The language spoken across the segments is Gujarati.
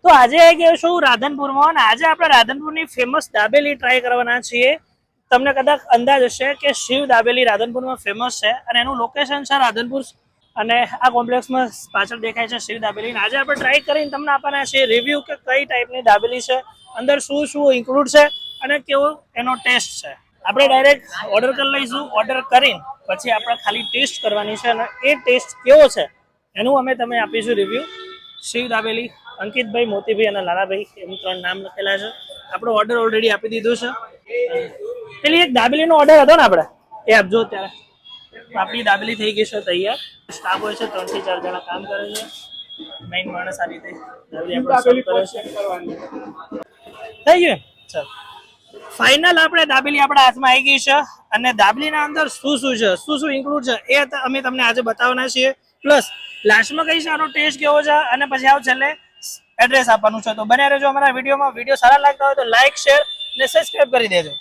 તો આજે આવી ગયો છું રાધનપુરમાં અને આજે આપણે રાધનપુરની ફેમસ દાબેલી ટ્રાય કરવાના છીએ. તમને કદાચ અંદાજ હશે કે શિવ દાબેલી રાધનપુરમાં ફેમસ છે અને એનું લોકેશન છે રાધનપુર અને આ કોમ્પ્લેક્સમાં પાછળ દેખાય છે શિવ દાબેલી. આજે આપણે ટ્રાય કરીને તમને આપવાના છે રિવ્યુ કે કઈ ટાઈપની દાબેલી છે, અંદર શું શું ઇન્ક્લુડ છે અને કેવો એનો ટેસ્ટ છે. આપણે ડાયરેક્ટ ઓર્ડર કરી લઈશું. ઓર્ડર કરીને પછી આપણે ખાલી ટેસ્ટ કરવાની છે અને એ ટેસ્ટ કેવો છે એનું અમે તમે આપીશું રિવ્યુ. શિવ દાબેલી, અંકિતભાઈ, મોતીભાઈ અને લાલાભાઈ એમ 3 નામ લખેલા છે. આપણો ઓર્ડર ઓલરેડી આપી દીધો છે. પેલી એક દાબેલીનો ઓર્ડર હતો ને આપણે એ આપજો અત્યારે. આપણી દાબેલી થઈ ગઈ છે તૈયાર. સ્ટાફ હોય છે 3 થી 4 જણા કામ કરે છે. મેઇન માણસ આ રીતે દાબેલી આપણે સર્વ કરે છે. થઈ ગયું ચાલ ફાઇનલ આપણે દાબેલી આપણા હાથમાં આવી ગઈ છે અને દાબેલીના અંદર શું શું છે, શું શું ઇન્ક્લુડ છે એ અમે તમને આજે બતાવવાના છીએ. પ્લસ લાસ્ટમાં કહીશ આનો ટેસ્ટ કેવો છે અને પછી આવ છેલ્લે એડ્રેસ આપવાનું છે. તો બને રહેજો અમારા વિડીયોમાં. વિડીયો સારા લાગતા હોય તો લાઈક, શેર અને સબસ્ક્રાઇબ કરી દેજો.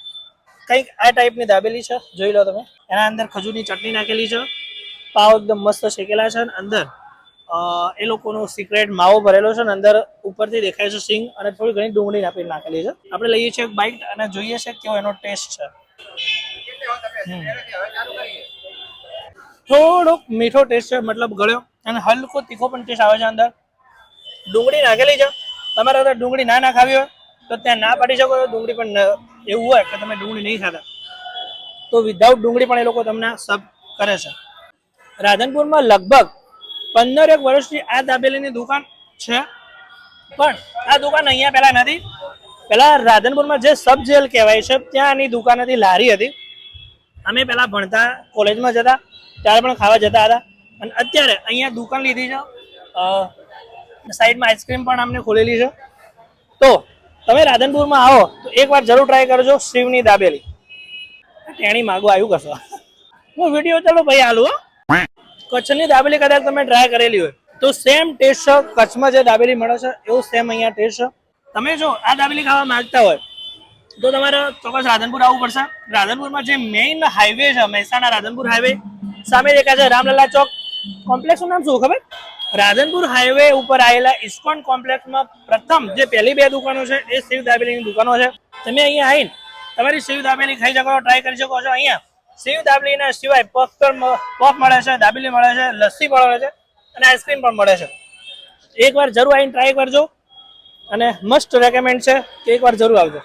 કંઈક આ ટાઈપની દાબેલી છે, જોઈ લો તમે. એના અંદર ખજૂરની ચટણી નાખેલી છે, પાવ એકદમ મસ્ત શેકેલા છે અને અંદર એ લોકોનો સિક્રેટ માવો ભરેલો છે અને અંદર ઉપરથી દેખાય છે સિંગ અને થોડી ઘણી ડુંગળી નાખેલી છે. આપણે લઈએ છીએ એક બાઈટ અને જોઈએ છે કેવો એનો ટેસ્ટ છે. થોડોક મીઠો ટેસ્ટ છે, મતલબ ગળ્યો અને હલકો તીખો પણ ટેસ્ટ આવે છે. અંદર ડુંગળી નાખેલી છે. તમારે અગર ડુંગળી ના નાખાવી હોય તો ત્યાં ના પાડી શકો છો. ડુંગળી પણ એવું હોય કે તમે ડુંગળી નહીં ખાતા તો વિધાઉટ ડુંગળી પણ એ લોકો તમને સર્વ કરે છે. રાધનપુરમાં લગભગ 15 વર્ષથી આ દાબેલીની દુકાન છે, પણ આ દુકાન અહીંયા પહેલા નથી. પહેલા રાધનપુરમાં જે સબ જેલ કહેવાય છે ત્યાં આની દુકાન હતી, લારી હતી. અમે પહેલા ભણતા કોલેજમાં જતા ત્યારે પણ ખાવા જતા હતા અને અત્યારે અહીંયા દુકાન લીધી છે. સાઈડમાં આઈસ્ક્રીમ પણ અમને ખોલેલી છે. તો તમે રાધનપુરમાં આવો તો એકવાર જરૂર ટ્રાય કરજો શિવની દાબેલી. તેણી માગો આવ્યું કરશો હું વિડીયો ચાલો ભાઈ હાલું હો. કચ્છની દાબેલી કદાચ તમે ટ્રાય કરેલી હોય તો સેમ ટેસ્ટ છે. કચ્છમાં જે દાબેલી મળે છે એવું સેમ અહીંયા ટેસ્ટ છે. તમે જો આ દાબેલી ખાવા માંગતા હોય તો તમારે ચોક્કસ રાધનપુર આવવું પડશે. રાધનપુરમાં જે મેઇન હાઈવે છે, મહેસાણા રાધનપુર હાઈવે સામે દેખાય છે રામલલા ચોક. કોમ્પ્લેક્સનું નામ શું ખબર? રાધનપુર હાઈવે ઉપર આવેલા ઇસ્કોન કોમ્પ્લેક્સમાં પ્રથમ જે પહેલી 2 દુકાનો છે એ શિવ દાબેલીની દુકાનો છે. તમે અહીંયા આવીને તમારી શિવ દાબેલી ખાઈ શકો, ટ્રાય કરી શકો છો. અહીંયા શિવ દાબેલીના સિવાય પફ મળે છે, દાબેલી મળે છે, લસ્સી મળે છે અને આઈસ્ક્રીમ પણ મળે છે. એકવાર જરૂર આવીને ટ્રાય કરજો અને મસ્ત રેકમેન્ડ છે કે એકવાર જરૂર આવજો.